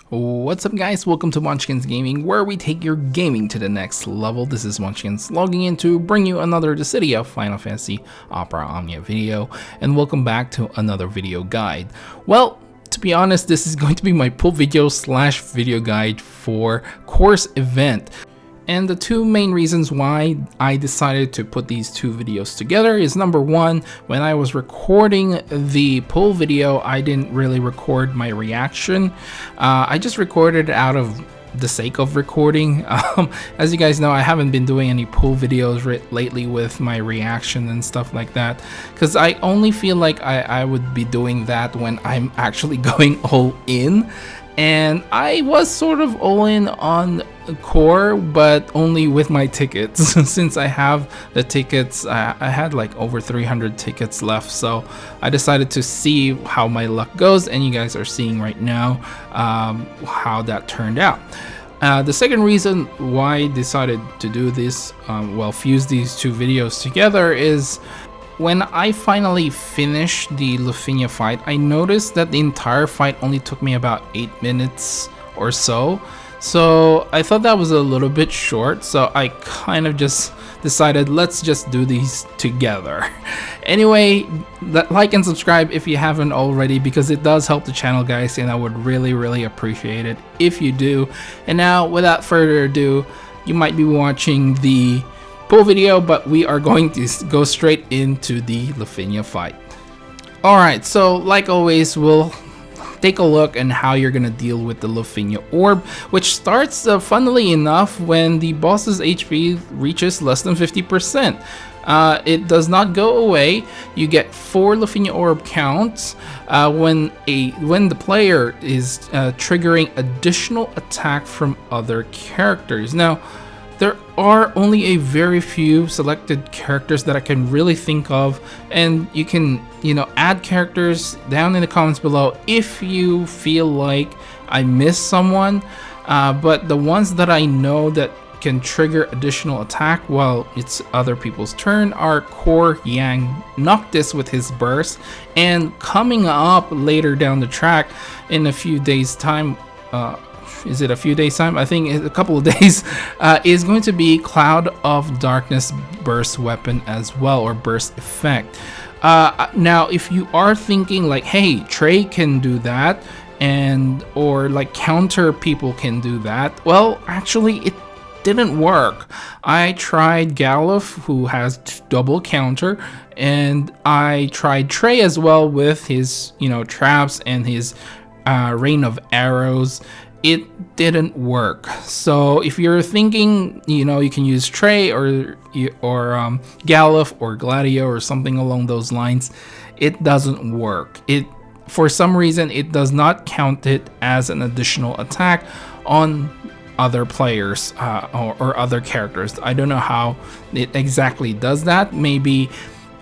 What's up guys, welcome to Munchkins Gaming, where we take your gaming to the next level. This is Munchkins logging in to bring you another Dissidia Final Fantasy Opera Omnia video, and welcome back to another video guide. Well, to be honest, this is going to be my pull video slash video guide for course event. And the two main reasons why I decided to put these two videos together is number one, when I was recording the pull video, I didn't really record my reaction. I just recorded out of the sake of recording. As you guys know, I haven't been doing any pull videos lately with my reaction and stuff like that, because I only feel like I would be doing that when I'm actually going all in. And I was sort of all in on core, but only with my tickets. Since I have the tickets, I had like over 300 tickets left, so I decided to see how my luck goes, and you guys are seeing right now how that turned out. The second reason why I decided to do this, fuse these two videos together, is when I finally finished the Lufenia fight, I noticed that the entire fight only took me about 8 minutes or so. So I thought that was a little bit short, so I kind of just decided, let's just do these together. Anyway, like and subscribe if you haven't already, because it does help the channel, guys, and I would really appreciate it if you do. And now, without further ado, you might be watching the pull video, but we are going to go straight into the Lufenia fight. Alright, so like always, we'll take a look at how you're gonna deal with the Lufenia orb, which starts funnily enough when the boss's HP reaches less than 50%. It does not go away. You get 4 Lufenia orb counts when the player is triggering additional attack from other characters. Now, there are only a very few selected characters that I can really think of, and you can, add characters down in the comments below if you feel like I missed someone. But the ones that I know that can trigger additional attack while it's other people's turn are Core Yang Noctis with his burst, and coming up later down the track in a few days time, is it a few days time? I think a couple of days, is going to be Cloud of Darkness burst weapon as well, or burst effect. Now, if you are thinking like, hey, Trey can do that, or like counter people can do that, well, actually it didn't work. I tried Galuf, who has double counter, and I tried Trey as well with his, traps and his rain of arrows. It didn't work. So if you're thinking, you can use Trey or Galuf or Gladio or something along those lines, it doesn't work. For some reason, it does not count it as an additional attack on other players or other characters. I don't know how it exactly does that. Maybe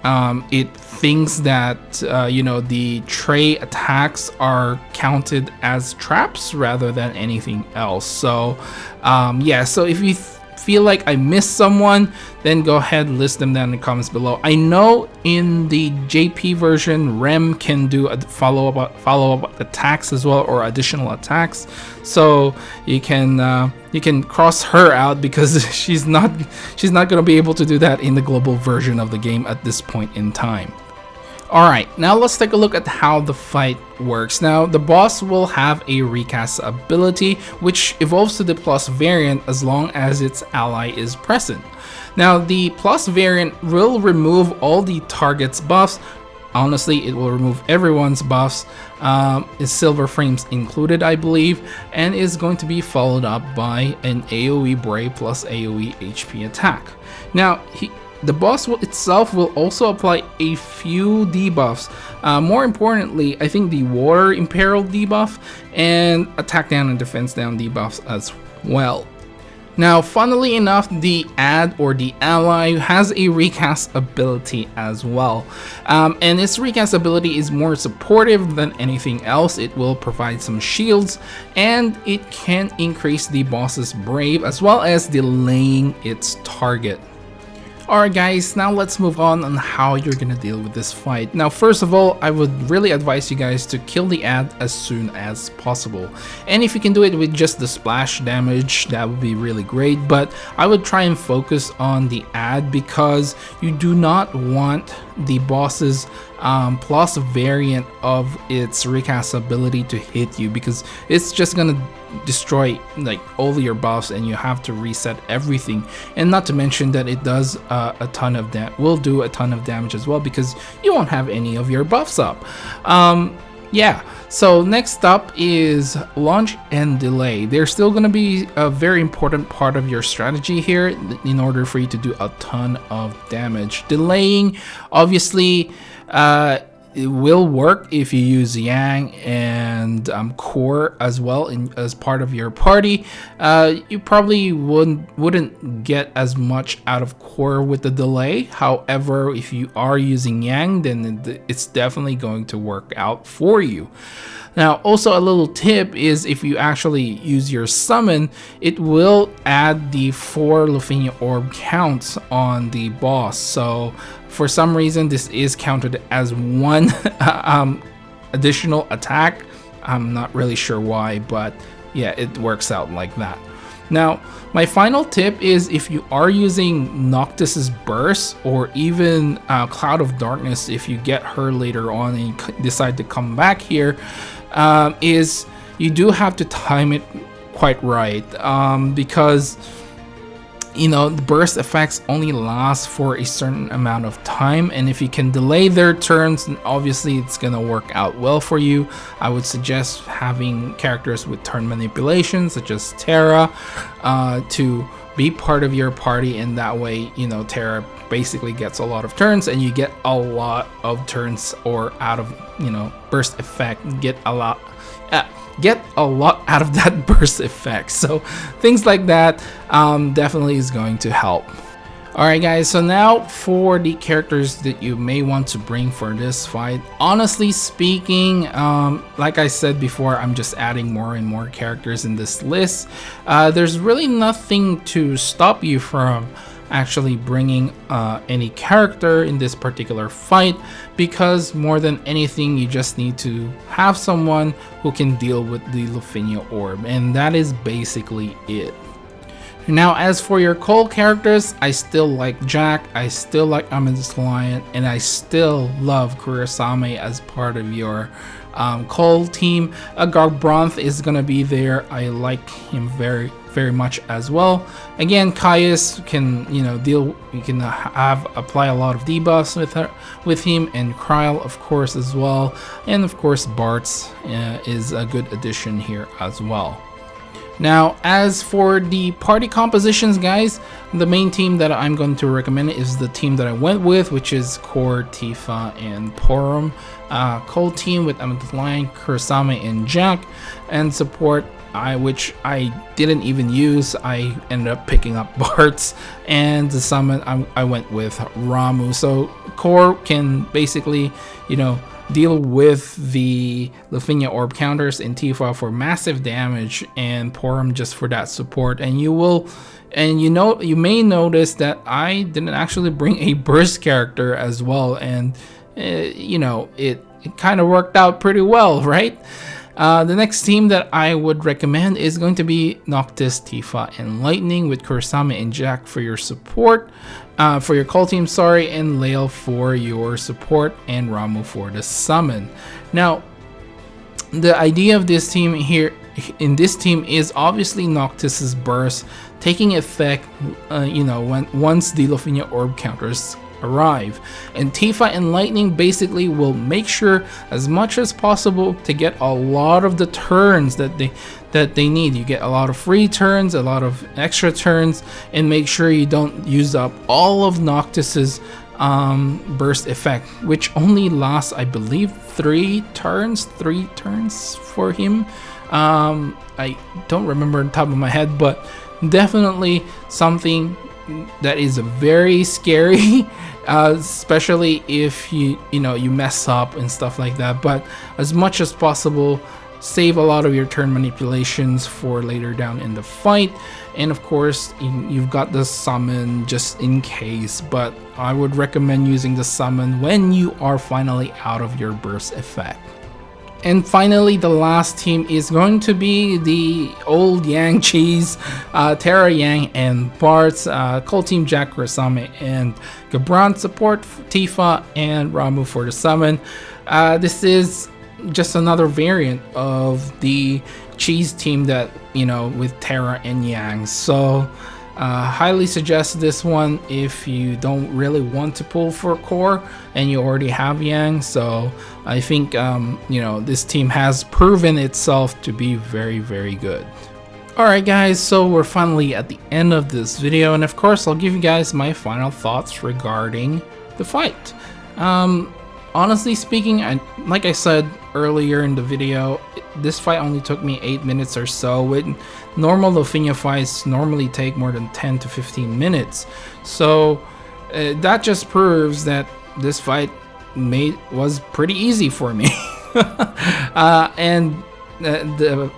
it thinks that the Trey attacks are counted as traps rather than anything else. So yeah, so if you feel like I missed someone, then go ahead, list them down in the comments below. I know in the JP version, Rem can do a follow-up attacks as well, or additional attacks. So you can cross her out, because she's not going to be able to do that in the global version of the game at this point in time. Alright, now let's take a look at how the fight works. Now, the boss will have a recast ability, which evolves to the plus variant as long as its ally is present. Now, the plus variant will remove all the target's buffs. Honestly, it will remove everyone's buffs, silver frames included, I believe, and is going to be followed up by an AoE Brave plus AoE HP attack. Now, the boss itself will also apply a few debuffs. More importantly, I think the Water Imperil debuff and Attack Down and Defense Down debuffs as well. Now, funnily enough, the ad or the ally has a recast ability as well. And its recast ability is more supportive than anything else. It will provide some shields, and it can increase the boss's brave as well as delaying its target. Alright guys, now let's move on how you're gonna deal with this fight. Now first of all, I would really advise you guys to kill the ad as soon as possible. And if you can do it with just the splash damage, that would be really great, but I would try and focus on the ad because you do not want the boss's plus variant of its recast ability to hit you, because it's just gonna destroy like all your buffs and you have to reset everything. And not to mention that it does will do a ton of damage as well, because you won't have any of your buffs up. Yeah, so next up is launch and delay. They're still going to be a very important part of your strategy here in order for you to do a ton of damage. Delaying, obviously, it will work if you use Yang and Core as well as part of your party. You probably wouldn't get as much out of Core with the delay. However, if you are using Yang, then it's definitely going to work out for you. Now, also a little tip is if you actually use your summon, it will add the 4 Lufenia orb counts on the boss. So for some reason, this is counted as one additional attack. I'm not really sure why, but yeah, it works out like that. Now, my final tip is if you are using Noctis's Burst or even Cloud of Darkness, if you get her later on and you decide to come back here, is you do have to time it quite right, because you know, the burst effects only last for a certain amount of time, and if you can delay their turns, then obviously it's gonna work out well for you. I would suggest having characters with turn manipulation such as Terra to be part of your party, and that way, you know, Terra basically gets a lot of turns and you get a lot of turns, or out of, you know, burst effect, get a lot out of that burst effect. So things like that definitely is going to help. Alright guys, so now for the characters that you may want to bring for this fight. Honestly speaking, like I said before, I'm just adding more and more characters in this list. There's really nothing to stop you from actually bringing any character in this particular fight, because more than anything you just need to have someone who can deal with the Lufenia orb, and that is basically it. Now as for your Cole characters, I still like Jack, I still like Amethyst Lion, and I still love Kurosame as part of your Cole team. Garbranth is gonna be there. I like him very much as well. Again, Caius can, you know, you can apply a lot of debuffs with him, and Kryl of course as well, and of course Bartz is a good addition here as well. Now as for the party compositions guys, the main team that I'm going to recommend is the team that I went with, which is Core, Tifa, and Porom. Cole team with Amethyst Lion, Kurosame, and Jack, and support which I didn't even use. I ended up picking up Bartz, and the summon I went with Ramu. So Core can basically, you know, deal with the Lufenia orb counters, and Tifa for massive damage, and Porom just for that support. And you may notice that I didn't actually bring a burst character as well, and you know, it kind of worked out pretty well, right? The next team that I would recommend is going to be Noctis, Tifa, and Lightning, with Kurosame and Jack for your support, for your call team, sorry, and Lael for your support, and Ramu for the summon. Now, the idea of this team here, in this team, is obviously Noctis's burst taking effect, you know, once the Lufenia orb counters arrive, and Tifa and Lightning basically will make sure as much as possible to get a lot of the turns that they need. You get a lot of free turns, a lot of extra turns, and make sure you don't use up all of Noctis's burst effect, which only lasts, I believe, 3 turns for him. I don't remember on top of my head, but definitely something that is very scary, especially if you mess up and stuff like that. But as much as possible, save a lot of your turn manipulations for later down in the fight. And of course, you've got the summon just in case, but I would recommend using the summon when you are finally out of your burst effect. And finally, the last team is going to be the old Yang Cheese, Terra Yang and Bart's Cold Team Jack Kurasame and Gabron support, Tifa and Ramu for the summon. This is just another variant of the Cheese team that, you know, with Terra and Yang. So highly suggest this one if you don't really want to pull for core and you already have Yang. So I think you know, this team has proven itself to be very, very good. Alright guys, so we're finally at the end of this video, and of course I'll give you guys my final thoughts regarding the fight. Honestly speaking, like I said earlier in the video, this fight only took me 8 minutes or so. With normal Lufenia fights normally take more than 10 to 15 minutes. So that just proves that this fight was pretty easy for me. And the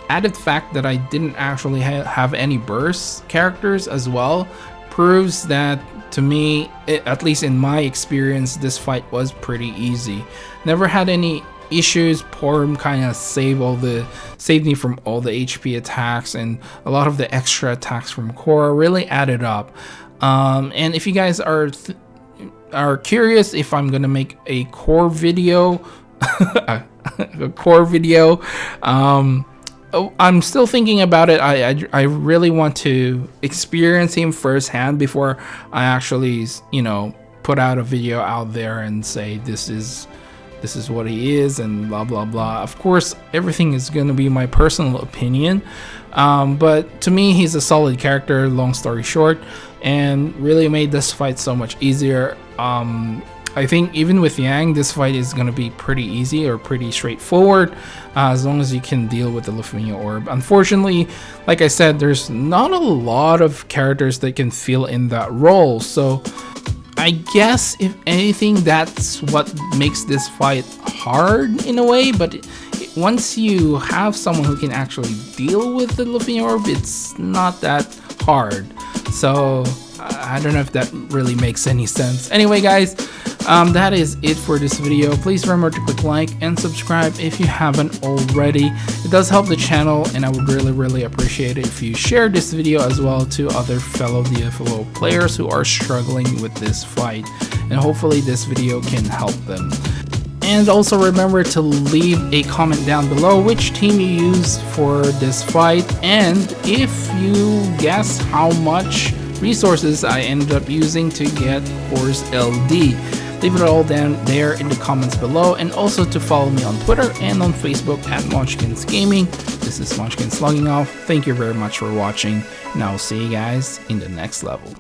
added fact that I didn't actually have any burst characters as well proves that, to me, at least in my experience, this fight was pretty easy. Never had any issues. Porum kind of saved me from all the HP attacks, and a lot of the extra attacks from Korra really added up. And if you guys are curious if I'm gonna make a core video, I'm still thinking about it. I really want to experience him firsthand before I actually, you know, put out a video out there and say this is what he is and blah blah blah. Of course, everything is going to be my personal opinion, but to me, he's a solid character, long story short, and really made this fight so much easier. I think even with Yang, this fight is going to be pretty easy or pretty straightforward, as long as you can deal with the Lufenia orb. Unfortunately, like I said, there's not a lot of characters that can fill in that role, so I guess if anything, that's what makes this fight hard in a way. But once you have someone who can actually deal with the Lufenia orb, it's not that hard. So I don't know if that really makes any sense. Anyway guys, that is it for this video. Please remember to click like and subscribe if you haven't already. It does help the channel, and I would really appreciate it if you share this video as well to other fellow DFFOO players who are struggling with this fight, and hopefully this video can help them. And also remember to leave a comment down below which team you use for this fight, and if you guess how much resources I ended up using to get Core's LD. Leave it all down there in the comments below, and also to follow me on Twitter and on Facebook at Munchkins Gaming. This is Munchkins logging off. Thank you very much for watching, and I'll see you guys in the next level.